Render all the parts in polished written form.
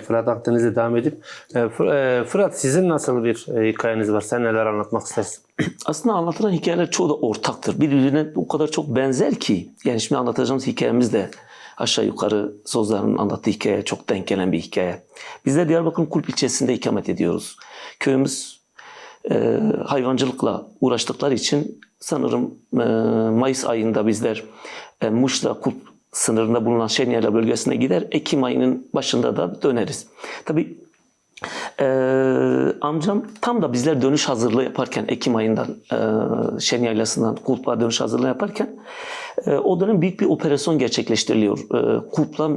Fırat Akdeniz'e devam edip Fırat, sizin nasıl bir hikayeniz var? Sen neler anlatmak istersin? Aslında anlatılan hikayeler çoğu da ortaktır. Birbirine o kadar çok benzer ki. Yani şimdi anlatacağımız hikayemiz de aşağı yukarı Sozlar'ın anlattığı hikayeye çok denk gelen bir hikaye. Biz de Diyarbakır'ın Kulp ilçesinde ikamet ediyoruz. Köyümüz hayvancılıkla uğraştıkları için sanırım Mayıs ayında bizler Muş'la Kulp sınırında bulunan Şenyayla bölgesine gider. Ekim ayının başında da döneriz. Tabii amcam tam da bizler dönüş hazırlığı yaparken Ekim ayından Şenyaylası'ndan Kulp'a dönüş hazırlığı yaparken o dönem büyük bir operasyon gerçekleştiriliyor. Kulp'la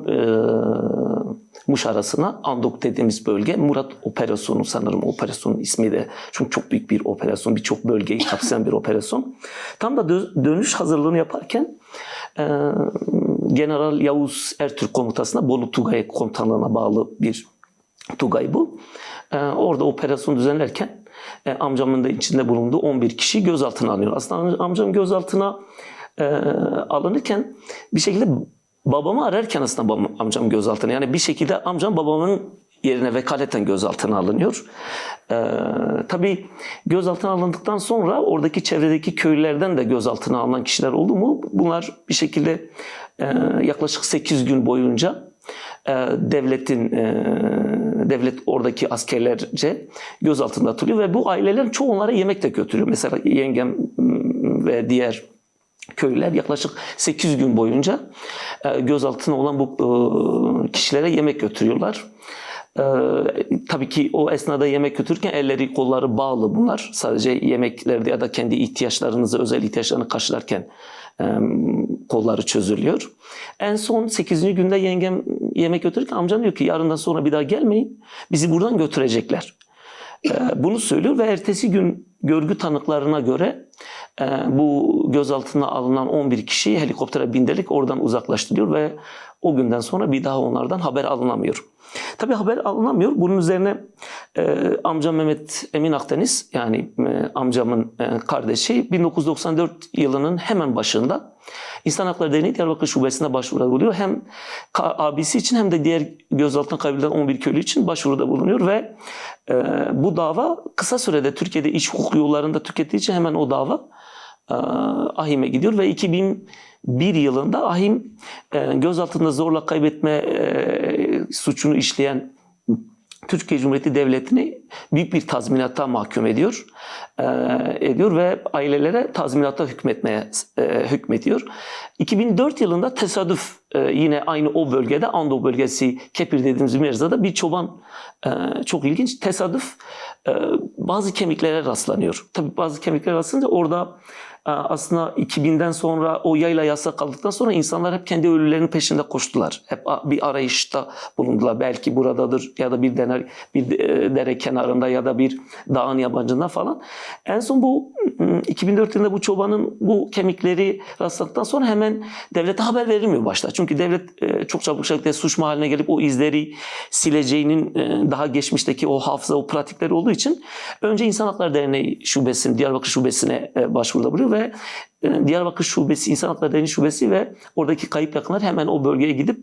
Muş arasına Andok dediğimiz bölge Murat Operasyonu sanırım operasyonun ismi de. Çünkü çok büyük bir operasyon, birçok bölgeyi kapsayan bir operasyon. Tam da dönüş hazırlığını yaparken General Yavuz Ertürk komutasına Bolu Tugay komutanlığına bağlı bir Tugay bu. Orada operasyon düzenlerken amcamın da içinde bulunduğu 11 kişi gözaltına alınıyor. Aslında amcam gözaltına alınırken bir şekilde babamı ararken aslında amcam gözaltına. Yani bir şekilde amcam babamın yerine vekaleten gözaltına alınıyor. Tabii gözaltına alındıktan sonra oradaki çevredeki köylülerden de gözaltına alınan kişiler oldu mu? Bunlar bir şekilde yaklaşık 8 gün boyunca devlet oradaki askerlerce gözaltında tutuluyor ve bu ailelerin çoğu onlara yemek de götürüyor. Mesela yengem ve diğer köylüler yaklaşık 8 gün boyunca gözaltında olan bu kişilere yemek götürüyorlar. Tabii ki o esnada yemek götürürken elleri kolları bağlı bunlar. Sadece yemeklerde ya da kendi ihtiyaçlarınızı, özel ihtiyaçlarını karşılarken kolları çözülüyor. En son 8. günde yengem yemek götürürken amcam diyor ki yarından sonra bir daha gelmeyin. Bizi buradan götürecekler. Bunu söylüyor ve ertesi gün görgü tanıklarına göre bu gözaltına alınan 11 kişiyi helikoptere bindirerek oradan uzaklaştırıyor ve o günden sonra bir daha onlardan haber alınamıyor. Tabii haber alınamıyor. Bunun üzerine amcam Mehmet Emin Akdeniz yani amcamın kardeşi 1994 yılının hemen başında İnsan Hakları Derneği Diyarbakır Şubesi'ne başvuruda bulunuyor. Hem abisi için hem de diğer gözaltına kaybedilen 11 köylü için başvuruda bulunuyor ve bu dava kısa sürede Türkiye'de iç hukuk yollarında tükettiği için hemen o dava AİHM'e gidiyor ve 2001 yılında AİHM gözaltında zorla kaybetme suçunu işleyen Türkiye Cumhuriyeti Devleti'ni büyük bir tazminata mahkum ediyor ve ailelere tazminata hükmediyor. 2004 yılında tesadüf yine aynı o bölgede Andok bölgesi Kepir dediğimiz mevzada bir çoban çok ilginç tesadüf bazı kemiklere rastlanıyor. Tabii bazı kemiklere rastlanınca orada aslında 2000'den sonra o yayla yasak kaldıktan sonra insanlar hep kendi ölülerinin peşinde koştular. Hep bir arayışta bulundular. Belki buradadır ya da bir dere kenarında ya da bir dağın yabancında falan. En son bu 2004 yılında bu çobanın bu kemikleri rastladıktan sonra hemen devlete haber verilmiyor başta. Çünkü devlet çok çabuk şekilde suç mahalline gelip o izleri sileceğinin daha geçmişteki o hafıza, o pratikleri olduğu için önce İnsan Hakları Derneği Şubesi'nin, Diyarbakır Şubesi'ne başvuruda buluyor ve Diyarbakır Şubesi, İnsan Hakları Derneği Şubesi ve oradaki kayıp yakınlar hemen o bölgeye gidip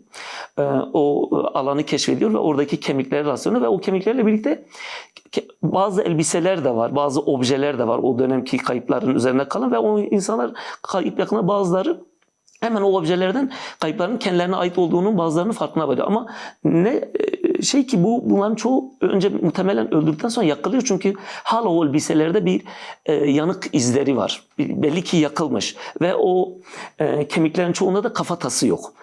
o alanı keşfediyor ve oradaki kemikleri rastlıyor ve o kemiklerle birlikte bazı elbiseler de var, bazı objeler de var o dönemki kayıpların üzerine kalan ve o insanlar kayıp yakınlar bazıları hemen o objelerden kayıpların kendilerine ait olduğunun bazılarının farkına varıyor. Ama ne şey ki bunların çoğu önce muhtemelen öldürdükten sonra yakılıyor. Çünkü hala o elbiselerde bir yanık izleri var. Belli ki yakılmış. Ve o kemiklerin çoğunda da kafatası yok.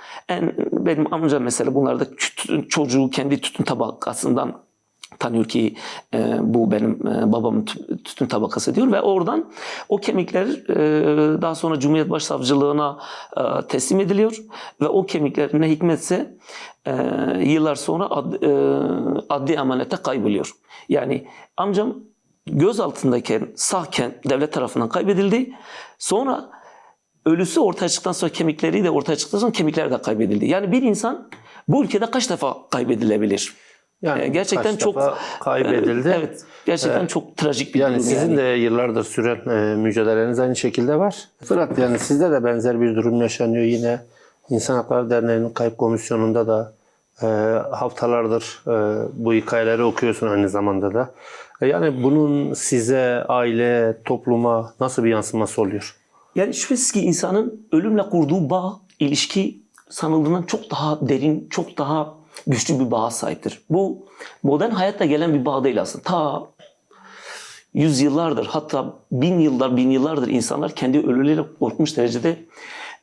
Benim amcam mesela bunlarda çocuğu kendi tütün tabakasından tanıyor ki bu benim babamın tütün tabakası diyor ve oradan o kemikler daha sonra Cumhuriyet Başsavcılığına teslim ediliyor ve o kemikler ne hikmetse yıllar sonra adli emanete kayboluyor. Yani amcam gözaltındayken sağken devlet tarafından kaybedildi. Sonra ölüsü ortaya çıktıktan sonra kemikleri de ortaya çıktıktan sonra kemikler de kaybedildi. Yani bir insan bu ülkede kaç defa kaybedilebilir? Yani gerçekten çok kaybedildi. Evet, gerçekten çok trajik bir durum. Yani sizin de yıllardır süren mücadeleniz aynı şekilde var. Fırat, yani sizde de benzer bir durum yaşanıyor yine. İnsan Hakları Derneği'nin Kayıp Komisyonu'nda da haftalardır bu hikayeleri okuyorsun aynı zamanda da. Yani bunun size, aile, topluma nasıl bir yansıması oluyor? Yani şüphesiz ki insanın ölümle kurduğu bağ, ilişki sanıldığından çok daha derin, çok daha güçlü bir bağa sahiptir. Bu modern hayatta gelen bir bağ değil aslında. Ta yüzyıllardır, hatta bin yıllardır insanlar kendi ölüleriyle korkmuş derecede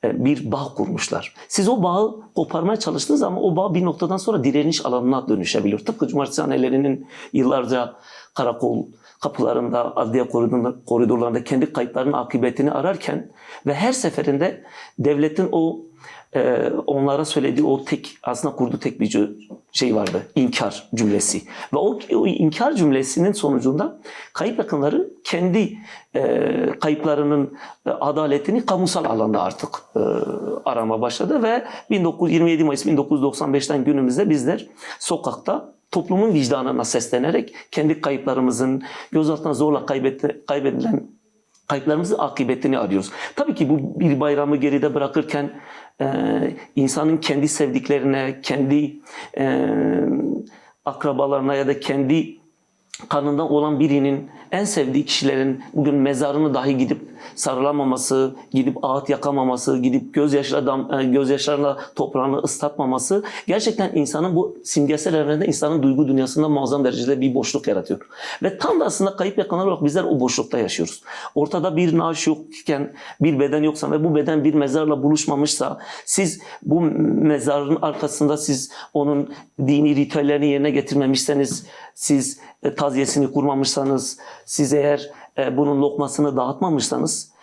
bir bağ kurmuşlar. Siz o bağı koparmaya çalıştığınız zaman o bağ bir noktadan sonra direniş alanına dönüşebiliyor. Tıpkı cumartesihanelerinin yıllarca karakol kapılarında, adliye koridorlarında kendi kayıplarının akıbetini ararken ve her seferinde devletin onlara söylediği o aslında kurduğu tek bir şey vardı. İnkar cümlesi. Ve o inkar cümlesinin sonucunda kayıp yakınları kendi kayıplarının adaletini kamusal alanda artık arama başladı ve 27 Mayıs 1995'ten günümüzde bizler sokakta toplumun vicdanına seslenerek kendi kayıplarımızın gözaltına zorla kaybedilen kayıplarımızın akıbetini arıyoruz. Tabii ki bu bir bayramı geride bırakırken insanın kendi sevdiklerine, kendi akrabalarına ya da kendi kanından olan birinin en sevdiği kişilerin bugün mezarını dahi gidip sarılamaması, gidip ağıt yakamaması, gidip gözyaşlarına toprağını ıslatmaması gerçekten insanın bu simgesel evrende insanın duygu dünyasında muazzam derecede bir boşluk yaratıyor. Ve tam da aslında kayıp yakınlar olarak bizler o boşlukta yaşıyoruz. Ortada bir naaş yokken, bir beden yoksa ve bu beden bir mezarla buluşmamışsa, siz bu mezarın arkasında siz onun dini ritüellerini yerine getirmemişseniz, siz taziyesini kurmamışsanız, siz eğer bunun lokmasını dağıtmamışsanız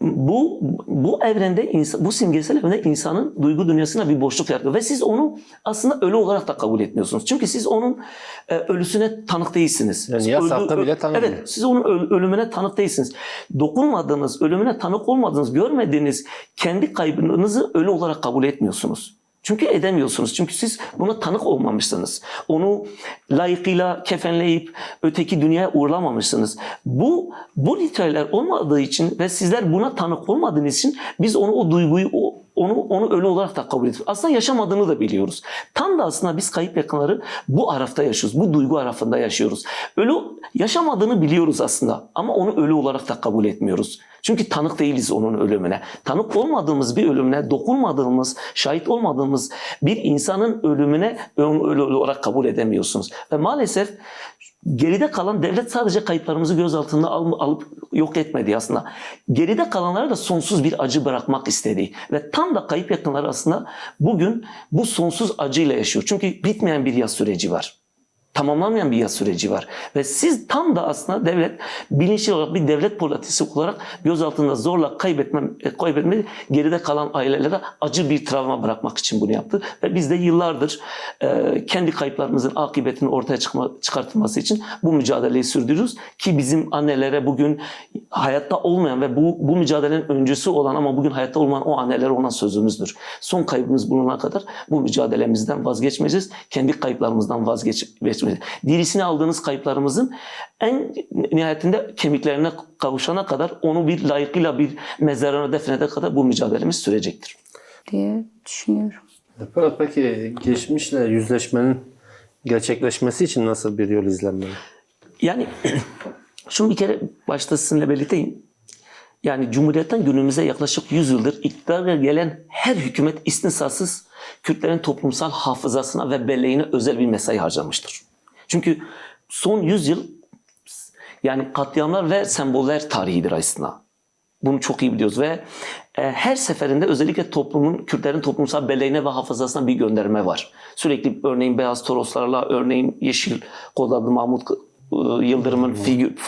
bu evrende, bu simgesel evrende insanın duygu dünyasına bir boşluk yaratıyor. Ve siz onu aslında ölü olarak da kabul etmiyorsunuz. Çünkü siz onun ölüsüne tanık değilsiniz. Yani yasakta bile tanımıyor. Evet, siz onun ölümüne tanık değilsiniz. Dokunmadığınız, ölümüne tanık olmadığınız, görmediğiniz kendi kaybınızı ölü olarak kabul etmiyorsunuz. Çünkü edemiyorsunuz. Çünkü siz buna tanık olmamışsınız. Onu layıkıyla kefenleyip öteki dünyaya uğurlamamışsınız. Bu ritüeller olmadığı için ve sizler buna tanık olmadığınız için biz o duyguyu, onu ölü olarak da kabul ediyoruz. Aslında yaşamadığını da biliyoruz. Tam da aslında biz kayıp yakınları bu arafta yaşıyoruz. Bu duygu arafında yaşıyoruz. Yaşamadığını biliyoruz aslında ama onu ölü olarak da kabul etmiyoruz. Çünkü tanık değiliz onun ölümüne. Tanık olmadığımız bir ölümüne, dokunmadığımız, şahit olmadığımız bir insanın ölümüne ölü olarak kabul edemiyorsunuz. Ve maalesef geride kalan devlet sadece kayıplarımızı gözaltına alıp yok etmedi aslında. Geride kalanlara da sonsuz bir acı bırakmak istedi. Ve tam da kayıp yakınları aslında bugün bu sonsuz acıyla yaşıyor. Çünkü bitmeyen bir yas süreci var. Tamamlanmayan bir yas süreci var. Ve tam da aslında devlet bilinçli olarak bir devlet politikası olarak gözaltında zorla kaybetme geride kalan ailelere acı bir travma bırakmak için bunu yaptı. Ve biz de yıllardır kendi kayıplarımızın akıbetini ortaya çıkartılması için bu mücadeleyi sürdürüyoruz. Ki bizim annelere bugün hayatta olmayan ve bu mücadelenin öncüsü olan ama bugün hayatta olmayan o annelere olan sözümüzdür. Son kaybımız bulunana kadar bu mücadelemizden vazgeçmeyeceğiz. Kendi kayıplarımızdan vazgeçmeyeceğiz. Dirisini aldığınız kayıplarımızın en nihayetinde kemiklerine kavuşana kadar onu bir layıkıyla bir mezarına defnede kadar bu mücadelemiz sürecektir diye düşünüyorum. Fırat, peki geçmişle yüzleşmenin gerçekleşmesi için nasıl bir yol izlenmeli? Yani şunu bir kere başta sizinle belirteyim. Yani Cumhuriyet'ten günümüze yaklaşık 100 yıldır iktidara gelen her hükümet istisnasız Kürtlerin toplumsal hafızasına ve belleğine özel bir mesai harcamıştır. Çünkü son 100 yıl yani katliamlar ve semboller tarihidir aslında. Bunu çok iyi biliyoruz ve her seferinde özellikle Kürtlerin toplumsal belleğine ve hafızasına bir gönderme var. Sürekli örneğin beyaz toroslarla, örneğin yeşil kodladı Mahmut Yıldırım'ın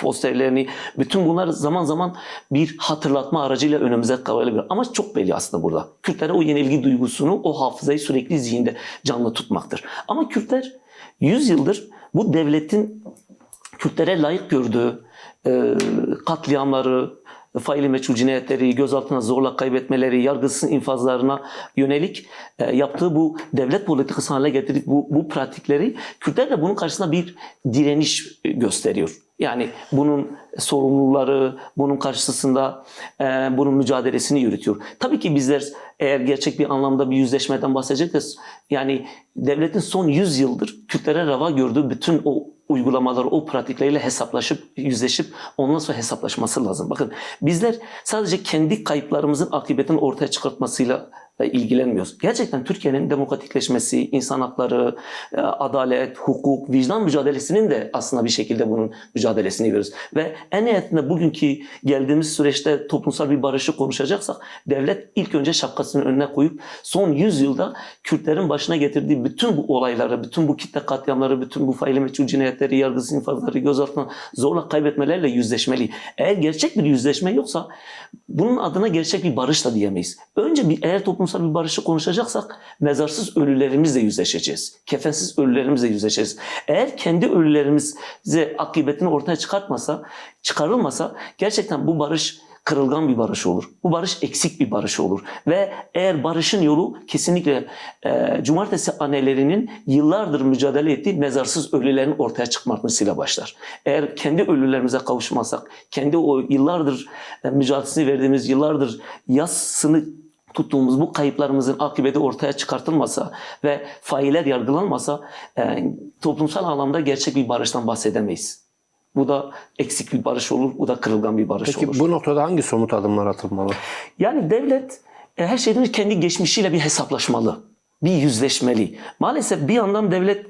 posterlerini, bütün bunlar zaman zaman bir hatırlatma aracıyla önümüze kalabilir. Ama çok belli aslında burada. Kürtlere o yenilgi duygusunu, o hafızayı sürekli zihinde canlı tutmaktır. Ama Kürtler 100 yıldır bu devletin Kürtlere layık gördüğü katliamları, faili meçhul cinayetleri, gözaltına zorla kaybetmeleri, yargısız infazlarına yönelik yaptığı bu devlet politikası haline getirdik bu pratikleri. Kürtler de bunun karşısında bir direniş gösteriyor. Yani bunun sorumluları, bunun karşısında bunun mücadelesini yürütüyor. Tabii ki bizler eğer gerçek bir anlamda bir yüzleşmeden bahsedeceksek, yani devletin son 100 yıldır Kürtlere reva gördüğü bütün o uygulamaları, o pratikleriyle hesaplaşıp, yüzleşip ondan sonra hesaplaşması lazım. Bakın bizler sadece kendi kayıplarımızın akıbetini ortaya çıkartmasıyla ilgilenmiyoruz. Gerçekten Türkiye'nin demokratikleşmesi, insan hakları, adalet, hukuk, vicdan mücadelesinin de aslında bir şekilde bunun mücadelesini veriyoruz. Ve en nihayetinde bugünkü geldiğimiz süreçte toplumsal bir barışı konuşacaksak devlet ilk önce şapkasını önüne koyup son 100 yılda Kürtlerin başına getirdiği bütün bu olayları, bütün bu kitle katliamları, bütün bu faili meçhul cinayetleri, yargısız infazları, gözaltına zorla kaybetmelerle yüzleşmeli. Eğer gerçek bir yüzleşme yoksa bunun adına gerçek bir barış da diyemeyiz. Önce eğer toplumsal bir barışı konuşacaksak mezarsız ölülerimizle yüzleşeceğiz. Kefensiz ölülerimizle yüzleşeceğiz. Eğer kendi ölülerimize akıbetini ortaya çıkarılmasa gerçekten bu barış kırılgan bir barış olur. Bu barış eksik bir barış olur. Ve eğer barışın yolu kesinlikle cumartesi annelerinin yıllardır mücadele ettiği mezarsız ölülerin ortaya çıkmasıyla başlar. Eğer kendi ölülerimize kavuşmazsak, kendi o yıllardır mücadelesini verdiğimiz, yıllardır yasını tuttuğumuz bu kayıplarımızın akıbeti ortaya çıkartılmasa ve failler yargılanmasa toplumsal anlamda gerçek bir barıştan bahsedemeyiz. Bu da eksik bir barış olur, bu da kırılgan bir barış olur. Peki bu noktada hangi somut adımlar atılmalı? Yani devlet her şeyden önce kendi geçmişiyle bir hesaplaşmalı, bir yüzleşmeli. Maalesef bir yandan devlet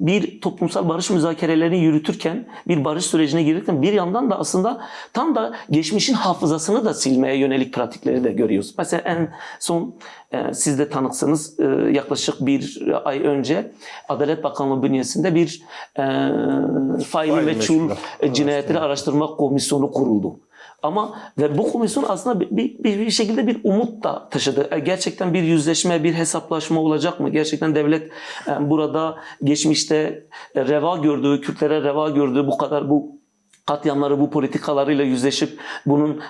bir toplumsal barış müzakerelerini yürütürken, bir barış sürecine girirken bir yandan da aslında tam da geçmişin hafızasını da silmeye yönelik pratikleri de görüyoruz. Mesela en son siz de tanıksınız, yaklaşık bir ay önce Adalet Bakanlığı bünyesinde bir faili meçhul cinayetleri araştırma komisyonu kuruldu. Ama ve bu komisyon aslında bir şekilde bir umut da taşıdı. Gerçekten bir yüzleşme, bir hesaplaşma olacak mı? Gerçekten devlet burada geçmişte reva gördüğü, Kürtlere reva gördüğü bu katliamları, bu politikalarıyla yüzleşip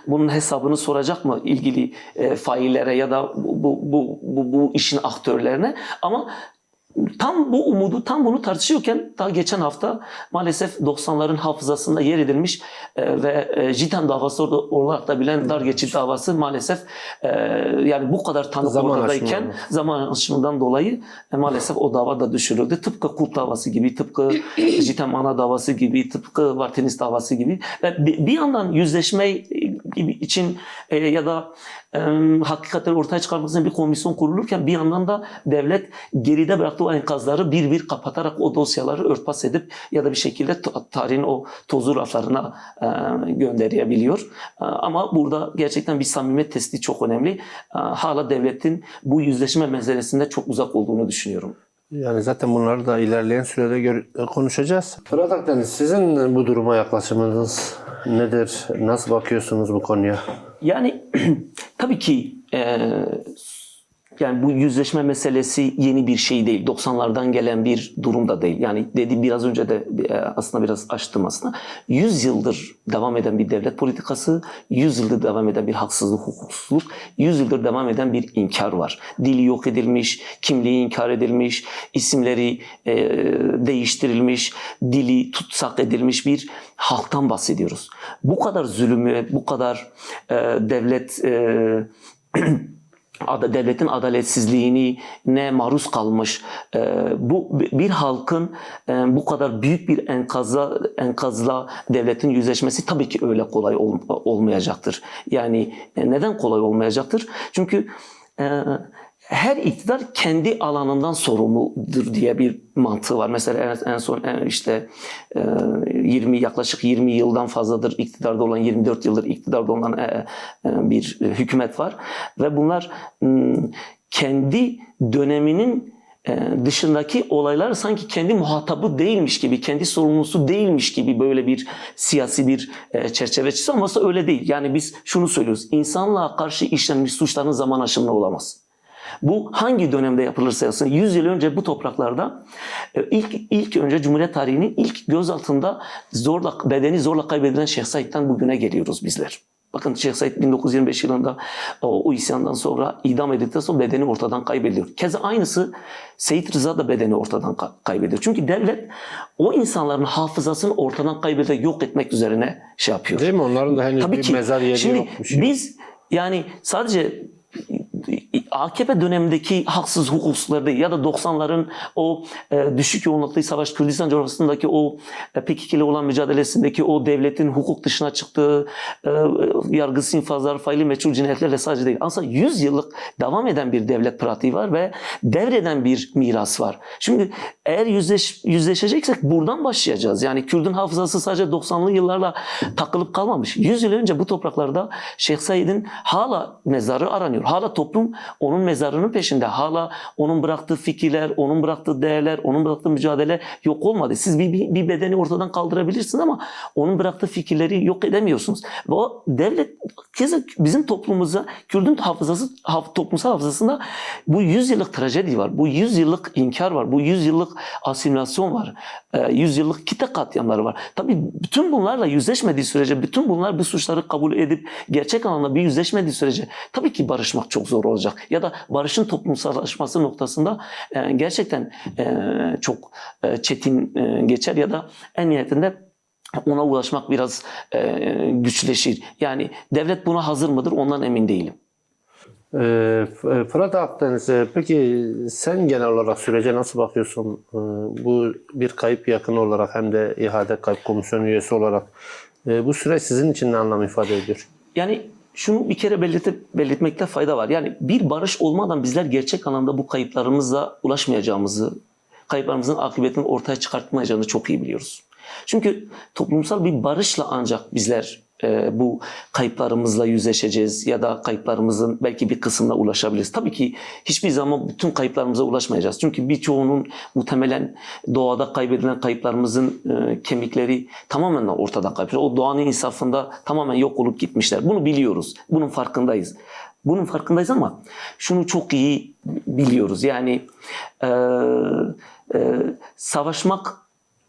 bunun hesabını soracak mı ilgili faillere ya da bu işin aktörlerine? Ama tam bu umudu, tam bunu tartışıyorken daha geçen hafta maalesef 90'ların hafızasında yer edilmiş ve JITEM davası olarak da bilinen dar geçit davası maalesef yani bu kadar tanık ortadayken zaman aşımından dolayı maalesef o dava da düşürüldü. Tıpkı Kulp davası gibi, tıpkı JITEM ana davası gibi, tıpkı Vartinis davası gibi. Ve bir yandan yüzleşme için ya da hakikatleri ortaya çıkarmak için bir komisyon kurulurken bir yandan da devlet geride bıraktığı o enkazları bir kapatarak o dosyaları örtbas edip ya da bir şekilde tarihin o tozlu raflarına gönderebiliyor. Ama burada gerçekten bir samimiyet testi çok önemli. Hala devletin bu yüzleşme meselesinde çok uzak olduğunu düşünüyorum. Yani zaten bunları da ilerleyen sürede konuşacağız. Fırat Akdeniz, sizin bu duruma yaklaşımınız nedir? Nasıl bakıyorsunuz bu konuya? Yani tabii ki yani bu yüzleşme meselesi yeni bir şey değil. 90'lardan gelen bir durum da değil. Yani biraz önce de aslında biraz açtım aslında. 100 yıldır devam eden bir devlet politikası, 100 yıldır devam eden bir haksızlık, hukuksuzluk, 100 yıldır devam eden bir inkar var. Dili yok edilmiş, kimliği inkar edilmiş, isimleri değiştirilmiş, dili tutsak edilmiş bir halktan bahsediyoruz. Bu kadar zulmü, bu kadar devletin adaletsizliğine maruz kalmış bu bir halkın bu kadar büyük bir enkazla devletin yüzleşmesi tabii ki öyle kolay olmayacaktır. Yani neden kolay olmayacaktır? Çünkü her iktidar kendi alanından sorumludur diye bir mantığı var. Mesela en son işte yaklaşık 20 yıldan fazladır iktidarda olan, 24 yıldır iktidarda olan bir hükümet var. Ve bunlar kendi döneminin dışındaki olaylar sanki kendi muhatabı değilmiş gibi, kendi sorumlusu değilmiş gibi böyle bir siyasi bir çerçeve çiziyor. Ama öyle değil. Yani biz şunu söylüyoruz. İnsanlığa karşı işlenmiş suçların zaman aşımına olamaz. Bu hangi dönemde yapılırsa yapsın 100 yıl önce bu topraklarda ilk önce Cumhuriyet tarihinin ilk gözaltında bedeni zorla kaybedilen Şeyh Said'den bugüne geliyoruz bizler. Bakın Şeyh Said 1925 yılında o isyandan sonra idam edildikten sonra bedeni ortadan kaybediyor. Keza aynısı Seyit Rıza da bedeni ortadan kaybediyor. Çünkü devlet o insanların hafızasını ortadan kaybederek yok etmek üzerine şey yapıyor. Değil mi? Onların da henüz Tabii bir ki. mezar yeri Şimdi yok. Bir şey yok. biz yani sadece AKP dönemindeki haksız hukuksuzları değil ya da 90'ların o düşük yoğunluklu savaş Kürdistan coğrafyasındaki o PKK ile olan mücadelesindeki o devletin hukuk dışına çıktığı yargısız infazlar, faili meçhul cinayetlerle sadece değil. Aslında 100 yıllık devam eden bir devlet pratiği var ve devreden bir miras var. Şimdi eğer yüzleşeceksek buradan başlayacağız. Yani Kürdün hafızası sadece 90'lı yıllarla takılıp kalmamış. 100 yıl önce bu topraklarda Şeyh Said'in hala mezarı aranıyor. Hala toplum onun mezarının peşinde. Hala onun bıraktığı fikirler, onun bıraktığı değerler, onun bıraktığı mücadele yok olmadı. Siz bir bedeni ortadan kaldırabilirsiniz ama onun bıraktığı fikirleri yok edemiyorsunuz. Ve o devlet bizim toplumumuza, Kürdün hafızası, toplumsal hafızasında bu 100 yıllık trajedi var. Bu 100 yıllık inkar var. Bu 100 yıllık asimilasyon var. 100 yıllık kitle katliamları var. Tabii bütün bunlarla yüzleşmediği sürece, bütün bunlar bu suçları kabul edip gerçek anlamda bir yüzleşmediği sürece tabii ki barışmak çok zor olacak. Ya da barışın toplumsallaşması noktasında gerçekten çok çetin geçer ya da en nihayetinde ona ulaşmak biraz güçleşir. Yani devlet buna hazır mıdır ondan emin değilim. Fırat Akdeniz, peki sen genel olarak sürece nasıl bakıyorsun? Bu bir kayıp yakını olarak hem de İHA'de kayıp komisyonu üyesi olarak bu süreç sizin için ne anlam ifade ediyor? Yani şunu bir kere belirtmekte fayda var. Yani bir barış olmadan bizler gerçek anlamda bu kayıplarımızla ulaşmayacağımızı, kayıplarımızın akıbetini ortaya çıkartmayacağını çok iyi biliyoruz. Çünkü toplumsal bir barışla ancak bizler bu kayıplarımızla yüzleşeceğiz ya da kayıplarımızın belki bir kısmına ulaşabiliriz. Tabii ki hiçbir zaman bütün kayıplarımıza ulaşmayacağız. Çünkü birçoğunun muhtemelen doğada kaybedilen kayıplarımızın kemikleri tamamen ortadan kaybolmuş. O doğanın insafında tamamen yok olup gitmişler. Bunu biliyoruz. Bunun farkındayız. Bunun farkındayız ama şunu çok iyi biliyoruz. Yani savaşmak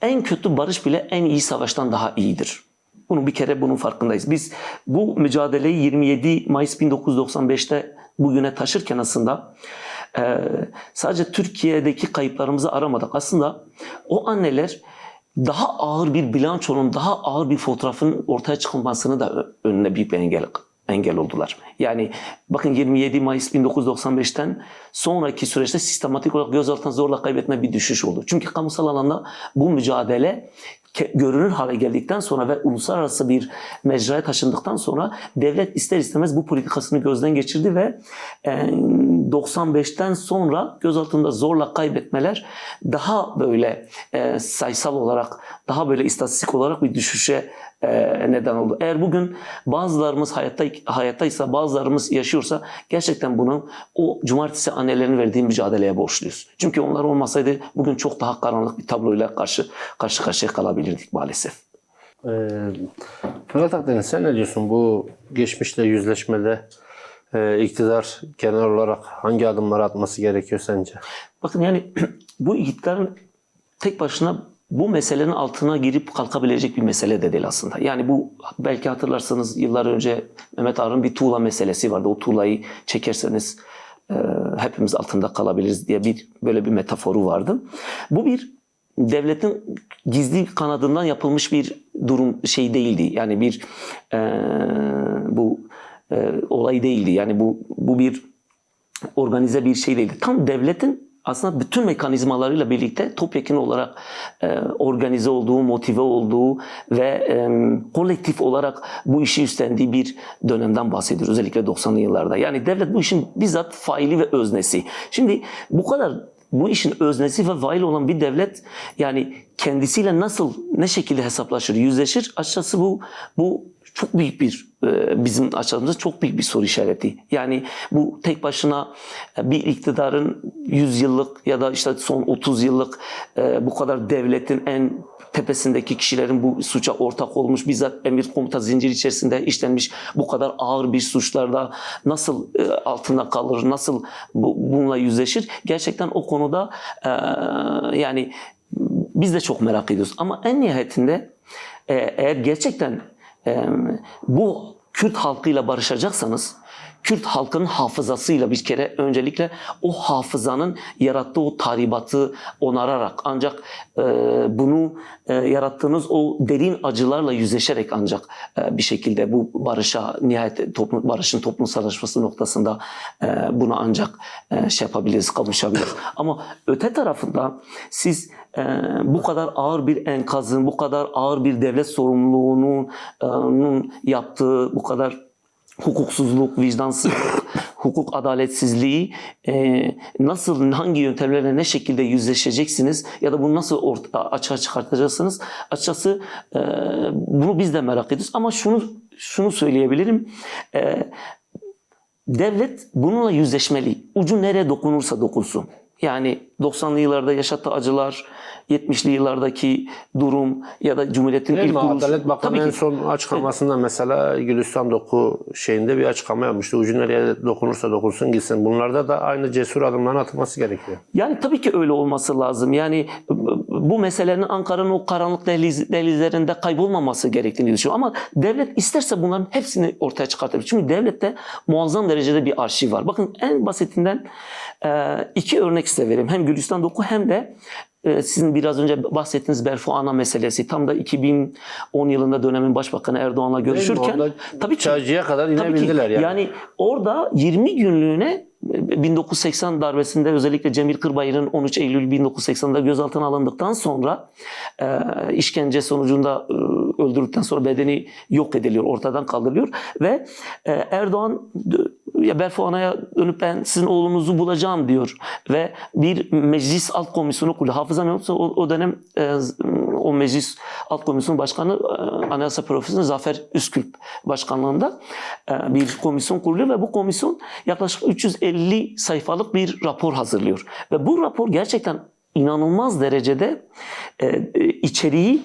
en kötü barış bile en iyi savaştan daha iyidir. Bunu bir kere bunun farkındayız. Biz bu mücadeleyi 27 Mayıs 1995'te bugüne taşırken aslında sadece Türkiye'deki kayıplarımızı aramadık. Aslında o anneler daha ağır bir bilançonun, daha ağır bir fotoğrafın ortaya çıkmasını da önüne büyük bir engel oldular. Yani bakın 27 Mayıs 1995'ten sonraki süreçte sistematik olarak gözaltına zorla kaybetme bir düşüş oldu. Çünkü kamusal alanda bu mücadele görünür hale geldikten sonra ve uluslararası bir mecraya taşındıktan sonra devlet ister istemez bu politikasını gözden geçirdi ve 95'ten sonra gözaltında zorla kaybetmeler daha böyle sayısal olarak, daha böyle istatistik olarak bir düşüşe neden oldu. Eğer bugün bazılarımız hayattaysa, bazılarımız yaşıyorsa gerçekten bunu o cumartesi annelerin verdiği mücadeleye borçluyuz. Çünkü onlar olmasaydı bugün çok daha karanlık bir tabloyla karşı karşıya kalabilirdik maalesef. Fırat Akdeniz, sen ne diyorsun bu geçmişle yüzleşmede iktidar genel olarak hangi adımları atması gerekiyor sence? Bakın yani bu iktidarın tek başına bu meselenin altına girip kalkabilecek bir mesele de değil aslında. Yani bu belki hatırlarsanız yıllar önce Mehmet Ağar'ın bir tuğla meselesi vardı. O tuğlayı çekerseniz hepimiz altında kalabiliriz diye böyle bir metaforu vardı. Bu bir devletin gizli kanadından yapılmış bir durum değildi. Yani bir bu olay değildi. Yani bu bir organize bir şey değildi. Tam devletin aslında bütün mekanizmalarıyla birlikte topyekun olarak organize olduğu, motive olduğu ve kolektif olarak bu işi üstlendiği bir dönemden bahsediyoruz. Özellikle 90'lı yıllarda. Yani devlet bu işin bizzat faili ve öznesi. Şimdi bu işin öznesi ve faili olan bir devlet yani kendisiyle ne şekilde hesaplaşır, yüzleşir? Açıkçası bu çok büyük bir bizim açımızda çok büyük bir soru işareti. Yani bu tek başına bir iktidarın 100 yıllık ya da işte son 30 yıllık bu kadar devletin en tepesindeki kişilerin bu suça ortak olmuş, bizzat emir komuta zinciri içerisinde işlenmiş bu kadar ağır bir suçlarda nasıl altında kalır, nasıl bununla yüzleşir? Gerçekten o konuda yani biz de çok merak ediyoruz. Ama en nihayetinde eğer gerçekten bu Kürt halkıyla barışacaksanız, Kürt halkının hafızasıyla bir kere öncelikle o hafızanın yarattığı o tahribatı onararak ancak bunu yarattığınız o derin acılarla yüzleşerek ancak bir şekilde bu barışa nihayet barışın toplumsallaşması noktasında buna ancak şey yapabiliriz, kavuşabiliriz. Ama öte tarafında siz bu kadar ağır bir enkazın, bu kadar ağır bir devlet sorumluluğunun yaptığı bu kadar hukuksuzluk, vicdansızlık, hukuk adaletsizliği nasıl, hangi yöntemlerle, ne şekilde yüzleşeceksiniz ya da bunu nasıl açığa çıkartacaksınız? Açıkçası bunu biz de merak ediyoruz. Ama şunu söyleyebilirim. Devlet bununla yüzleşmeli. Ucu nereye dokunursa dokunsun. Yani 90'lı yıllarda yaşattığı acılar, 70'li yıllardaki durum ya da Cumhuriyet'in Değil ilk mi? kuruluş. Adalet Bakanı Tabii en ki. son açıklamasında mesela Gülistan Doku şeyinde bir açıklama yapmıştı. Ucu nereye dokunursa dokunsun gitsin. Bunlarda da aynı cesur adımların atılması gerekiyor. Yani tabii ki öyle olması lazım. Yani bu meselenin Ankara'nın o karanlık dehlizlerinde kaybolmaması gerektiğini düşünüyorum. Ama devlet isterse bunların hepsini ortaya çıkartabilir. Çünkü devlette muazzam derecede bir arşiv var. Bakın en basitinden iki örnek size vereyim. Hem Gülistan Doku hem de sizin biraz önce bahsettiğiniz Berfu Ana meselesi. Tam da 2010 yılında dönemin Başbakanı Erdoğan'la görüşürken Orada tabii ki Çaycı'ya kadar tabii ki, inebildiler yani. yani orada 20 günlüğüne 1980 darbesinde özellikle Cemil Kırbayır'ın 13 Eylül 1980'de gözaltına alındıktan sonra işkence sonucunda öldürdükten sonra bedeni yok ediliyor, ortadan kaldırılıyor ve Erdoğan ya Berfu Ana'ya dönüp ben sizin oğlunuzu bulacağım diyor ve bir meclis alt komisyonu kuruyor. Hafızam yoksa o dönem o meclis alt komisyonu başkanı Anayasa Profesörü Zafer Üskülp başkanlığında bir komisyon kuruluyor ve bu komisyon yaklaşık 350 sayfalık bir rapor hazırlıyor. Ve bu rapor gerçekten inanılmaz derecede içeriği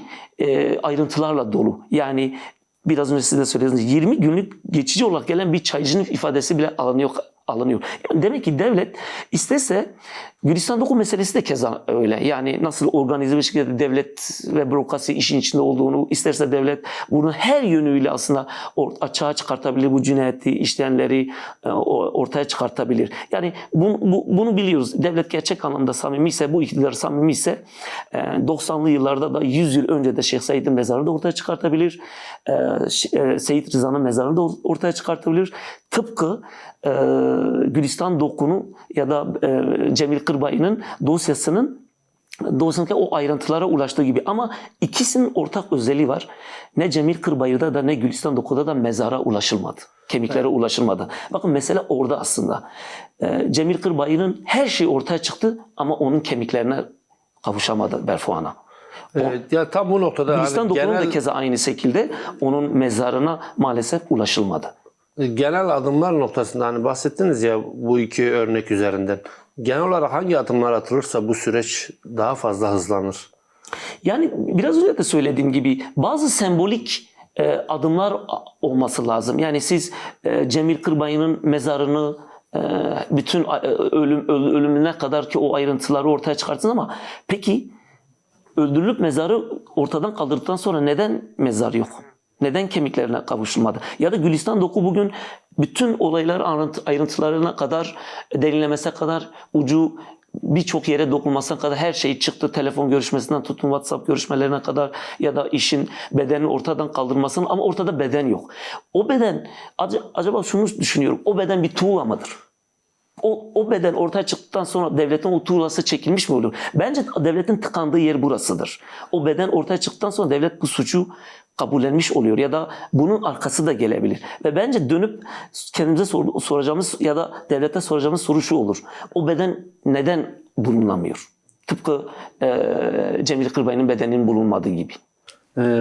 ayrıntılarla dolu. Yani biraz önce siz de söylediniz 20 günlük geçici olarak gelen bir çaycının ifadesi bile alınıyor. Yani demek ki devlet istese Gülistan Doku meselesi de keza öyle. Yani nasıl organize bir şekilde devlet ve bürokrasi işin içinde olduğunu isterse devlet bunu her yönüyle aslında açığa çıkartabilir. Bu cinayeti işleyenleri ortaya çıkartabilir. Yani bunu biliyoruz. Devlet gerçek anlamda samimi ise, bu iktidar samimi ise 90'lı yıllarda da 100 yıl önce de Şeyh Said'in mezarını da ortaya çıkartabilir. Seyit Rıza'nın mezarını da ortaya çıkartabilir. Tıpkı Gülistan Doku'nu ya da Cemil Kırbayı'nın dosyasındaki o ayrıntılara ulaştığı gibi. Ama ikisinin ortak özelliği var. Ne Cemil Kırbayı'da da ne Gülistan Doku'da da mezara ulaşılmadı. Kemiklere ulaşılmadı. Bakın mesele orada aslında. Cemil Kırbayı'nın her şeyi ortaya çıktı ama onun kemiklerine kavuşamadı Berfu Ana. Ya tam bu noktada Gülistan Doku'nun genel, da keza aynı şekilde onun mezarına maalesef ulaşılmadı. genel adımlar noktasında hani bahsettiniz ya bu iki örnek üzerinden. Genel olarak hangi adımlar atılırsa bu süreç daha fazla hızlanır? Yani biraz önce de söylediğim gibi bazı sembolik adımlar olması lazım. Yani siz Cemil Kırbayı'nın mezarını bütün ölümüne kadar ki o ayrıntıları ortaya çıkartsın ama peki öldürülüp mezarı ortadan kaldırdıktan sonra neden mezar yok? Neden kemiklerine kavuşulmadı? Ya da Gülistan Doku bugün bütün olaylar ayrıntılarına kadar, derinlemesine kadar ucu birçok yere dokunmasına kadar her şey çıktı. Telefon görüşmesinden tutun WhatsApp görüşmelerine kadar ya da işin bedenin ortadan kaldırmasının ama ortada beden yok. O beden acaba şunu düşünüyorum. O beden bir tuğla mıdır? O beden ortaya çıktıktan sonra devletin o tuğlası çekilmiş mi olur? Bence devletin tıkandığı yer burasıdır. O beden ortaya çıktıktan sonra devlet bu suçu kabullenmiş oluyor ya da bunun arkası da gelebilir. Ve bence dönüp kendimize soracağımız ya da devlete soracağımız soru şu olur. O beden neden bulunamıyor? Tıpkı Cemil Kırbayı'nın bedeninin bulunmadığı gibi.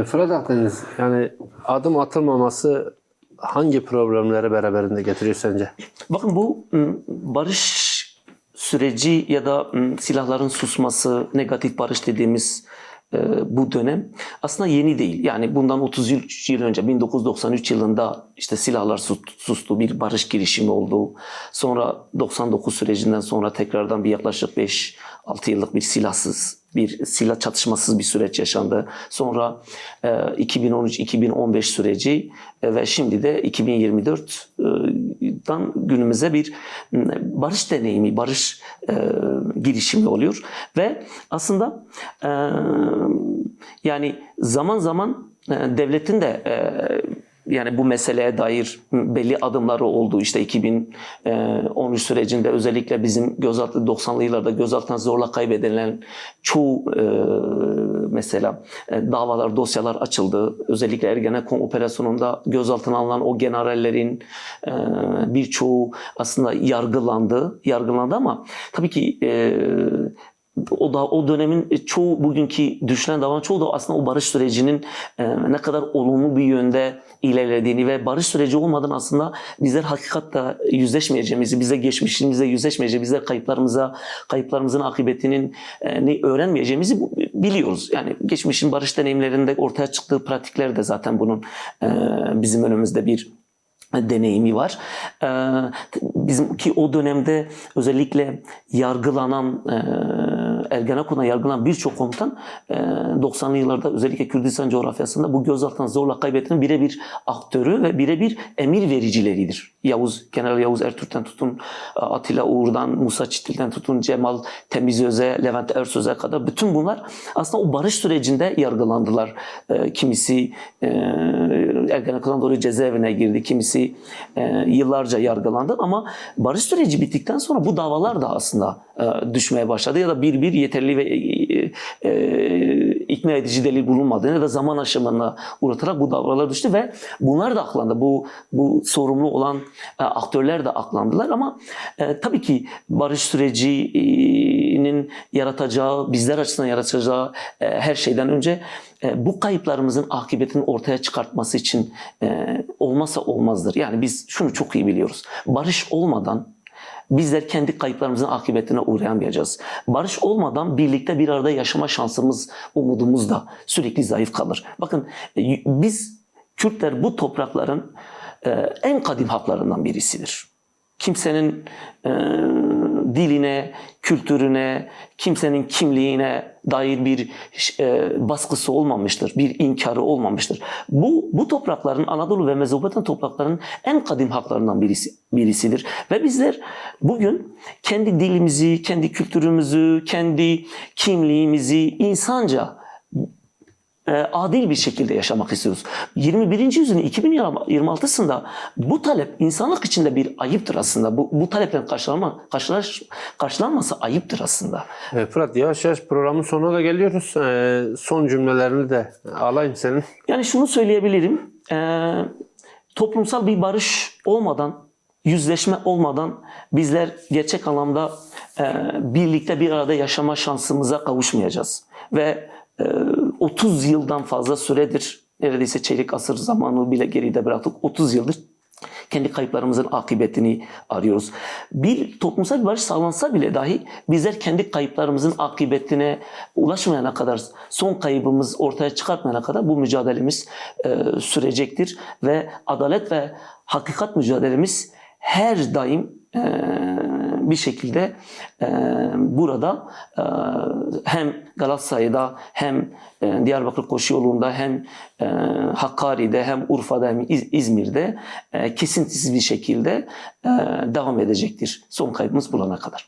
Fırat Akdeniz, yani adım atılmaması hangi problemleri beraberinde getiriyor sence? Bakın bu barış süreci ya da silahların susması, negatif barış dediğimiz bu dönem aslında yeni değil. Yani bundan 33 yıl önce 1993 yılında işte silahlar sustu, bir barış girişimi oldu. Sonra 99 sürecinden sonra tekrardan bir yaklaşık 5-6 yıllık bir silahsız bir silah çatışmasız bir süreç yaşandı. Sonra 2013-2015 süreci ve şimdi de 2024'dan günümüze bir barış deneyimi, barış girişimi oluyor. Ve aslında yani zaman zaman devletin de yani bu meseleye dair belli adımları oldu. İşte 2013 sürecinde özellikle bizim 90'lı yıllarda gözaltına zorla kaybedilen çoğu mesela davalar, dosyalar açıldı. Özellikle Ergenekon operasyonunda gözaltına alınan o generallerin birçoğu aslında yargılandı ama tabii ki o dönemin çoğu, bugünkü düşen davanın çoğu da aslında o barış sürecinin ne kadar olumlu bir yönde ilerlediğini ve barış süreci olmadan aslında bizler hakikatle yüzleşmeyeceğimizi, bize geçmişimizle yüzleşmeyeceğimizi, bizler kayıplarımızın akıbetinin öğrenmeyeceğimizi biliyoruz. Yani geçmişin barış deneyimlerinde ortaya çıktığı pratikler de zaten bunun bizim önümüzde bir deneyimi var. Bizimki o dönemde özellikle yargılanan Ergenekon'da yargılanan birçok komutan 90'lı yıllarda özellikle Kürdistan coğrafyasında bu gözaltına zorla kaybettiğinin birebir aktörü ve birebir emir vericileridir. General Yavuz Ertürk'ten tutun, Atilla Uğur'dan, Musa Çitil'den tutun, Cemal Temizöz'e, Levent Ersöz'e kadar bütün bunlar aslında o barış sürecinde yargılandılar. Kimisi Ergenekon'dan dolayı cezaevine girdi, kimisi yıllarca yargılandı ama barış süreci bittikten sonra bu davalar da aslında düşmeye başladı ya da bir yeterli ve ikna edici delil bulunmadığını ya da zaman aşımına uğratarak bu davalar düştü ve bunlar da aklandı. Bu sorumlu olan aktörler de aklandılar ama tabii ki barış sürecinin yaratacağı, bizler açısından yaratacağı her şeyden önce bu kayıplarımızın akıbetini ortaya çıkartması için olmazsa olmazdır. Yani biz şunu çok iyi biliyoruz. Barış olmadan bizler kendi kayıplarımızın akıbetine uğrayamayacağız. Barış olmadan birlikte bir arada yaşama şansımız, umudumuz da sürekli zayıf kalır. Bakın biz Kürtler bu toprakların en kadim haklarından birisidir. Kimsenin diline, kültürüne, kimsenin kimliğine dair bir baskısı olmamıştır, bir inkarı olmamıştır. Bu toprakların, Anadolu ve Mezopotamya topraklarının en kadim haklarından birisidir. Ve bizler bugün kendi dilimizi, kendi kültürümüzü, kendi kimliğimizi insanca adil bir şekilde yaşamak istiyoruz. 21. yüzyılın 2026'sında bu talep insanlık içinde bir ayıptır aslında. Bu taleplerin karşılanması ayıptır aslında. Fırat, yavaş yavaş programın sonuna da geliyoruz. Son cümlelerini de alayım senin. Yani şunu söyleyebilirim. Toplumsal bir barış olmadan, yüzleşme olmadan bizler gerçek anlamda birlikte bir arada yaşama şansımıza kavuşmayacağız. Ve 30 yıldan fazla süredir, neredeyse çeyrek asır zamanı bile geride bıraktık. 30 yıldır kendi kayıplarımızın akıbetini arıyoruz. Bir toplumsal bir barış sağlansa bile dahi bizler kendi kayıplarımızın akıbetine ulaşmayana kadar, son kaybımız ortaya çıkartmayana kadar bu mücadelemiz sürecektir. Ve adalet ve hakikat mücadelemiz her daim bir şekilde burada hem Galatasaray'da hem Diyarbakır Koşu Yolu'nda hem Hakkari'de hem Urfa'da hem İzmir'de kesintisiz bir şekilde devam edecektir son kaybımız bulana kadar.